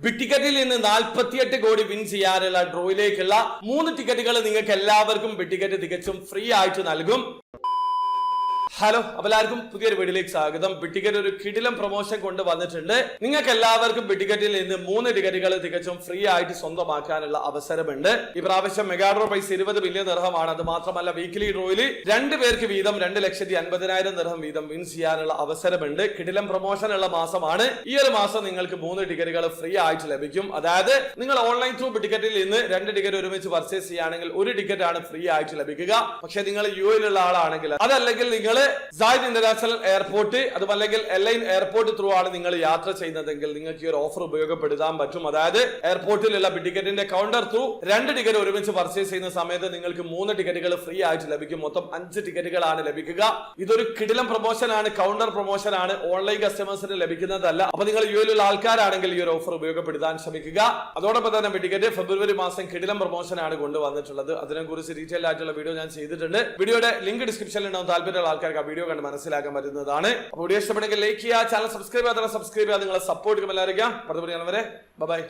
Big ടിക്കറ്റിൽ നിന്ന് 48 കോടി വിൻ ചെയ്യാനുള്ള ഡ്രോയിലേക്കുള്ള 3 ടിക്കറ്റുകൾ നിങ്ങൾക്ക് എല്ലാവർക്കും ബിഗ് ടിക്കറ്റ് തികച്ചും ഫ്രീ ആയിട്ട് നൽകും. ഹലോ, അപ്പോൾ എല്ലാവർക്കും പുതിയൊരു വീഡിയോയിലേക്ക് സ്വാഗതം. ബിഗ് ടിക്കറ്റ് ഒരു കിടിലം പ്രൊമോഷൻ കൊണ്ട് വന്നിട്ടുണ്ട്. നിങ്ങൾക്ക് എല്ലാവർക്കും ബിഗ് ടിക്കറ്റിൽ നിന്ന് 3 ടിക്കറ്റുകൾ തികച്ചും ഫ്രീ ആയിട്ട് സ്വന്തമാക്കാനുള്ള അവസരമുണ്ട്. ഈ പ്രാവശ്യം മെഗാ ഡ്രോ പ്രൈസ് 20 ബില്യൺ ദിർഹമാണ്. അത് മാത്രമല്ല വീക്കിലി ഡ്രോയിൽ 2 പേർക്ക് വീതം 2,50,000 ദിർഹം വീതം വിൻ ചെയ്യാനുള്ള അവസരമുണ്ട്. കിടിലം പ്രൊമോഷൻ ഉള്ള മാസമാണ്. ഈ ഒരു മാസം നിങ്ങൾക്ക് 3 ടിക്കറ്റുകൾ ഫ്രീ ആയിട്ട് ലഭിക്കും. അതായത് നിങ്ങൾ ഓൺലൈൻ ത്രൂ ബിഗ് ടിക്കറ്റിൽ നിന്ന് 2 ടിക്കറ്റ് ഒരുമിച്ച് പർച്ചേസ് ചെയ്യുകയാണെങ്കിൽ 1 ടിക്കറ്റ് ആണ് ഫ്രീ ആയിട്ട് ലഭിക്കുക. പക്ഷെ നിങ്ങൾ യുഎയിലുള്ള ആളാണെങ്കിൽ, അതല്ലെങ്കിൽ നിങ്ങൾ സായിദ് ഇന്റർനാഷണൽ എയർപോർട്ട് അതുമല്ലെങ്കിൽ എലൈൻ എയർപോർട്ട് ത്രൂ ആണ് നിങ്ങൾ യാത്ര ചെയ്യുന്നതെങ്കിൽ നിങ്ങൾക്ക് ഈ ഒരു ഓഫർ ഉപയോഗപ്പെടുത്താൻ പറ്റും. അതായത് എയർപോർട്ടിലുള്ള ബിഗ് ടിക്കറ്റിന്റെ കൗണ്ടർ ത്രൂ 2 ടിക്കറ്റ് ഒരുമിച്ച് പർച്ചേസ് ചെയ്യുന്ന സമയത്ത് നിങ്ങൾക്ക് 3 ടിക്കറ്റുകൾ ഫ്രീ ആയിട്ട് ലഭിക്കും. മൊത്തം 5 ടിക്കറ്റുകളാണ് ലഭിക്കുക. ഇതൊരു കിടിലം പ്രൊമോഷൻ ആണ്, കൗണ്ടർ പ്രൊമോഷൻ ആണ്, ഓൺലൈൻ കസ്റ്റമേഴ്സിന് ലഭിക്കുന്നതല്ല. അപ്പൊ നിങ്ങൾ യുഎയിലുള്ള ആൾക്കാരാണെങ്കിൽ ഈ ഒരു ഓഫർ ഉപയോഗപ്പെടുത്താൻ ശ്രമിക്കുക. അതോടൊപ്പം തന്നെ ബിഗ് ടിക്കറ്റ് ഫെബ്രുവരി മാസം കിടിലം പ്രൊമോഷൻ ആണ് കൊണ്ടുവന്നിട്ടുള്ളത്. അതിനെക്കുറിച്ച് ഡീറ്റെയിൽ ആയിട്ടുള്ള വീഡിയോ ഞാൻ ചെയ്തിട്ടുണ്ട്. വീഡിയോയുടെ ലിങ്ക് ഡിസ്ക്രിപ്ഷനിൽ ഉണ്ടാവും. താല്പര്യമുള്ള ആൾക്കാർക്ക് വീഡിയോ കണ്ട് മനസ്സിലാക്കാൻ പറ്റുന്നതാണ്. അപ്പോൾ വീഡിയോ ഇഷ്ടപ്പെടുമെങ്കിൽ ലൈക്ക് ചെയ്യുക, ചാനൽ സബ്സ്ക്രൈബ് ചെയ്യാതെ സബ്സ്ക്രൈബ് ചെയ്യുക. നിങ്ങളെ സപ്പോർട്ട് എല്ലാവരും. ബൈ.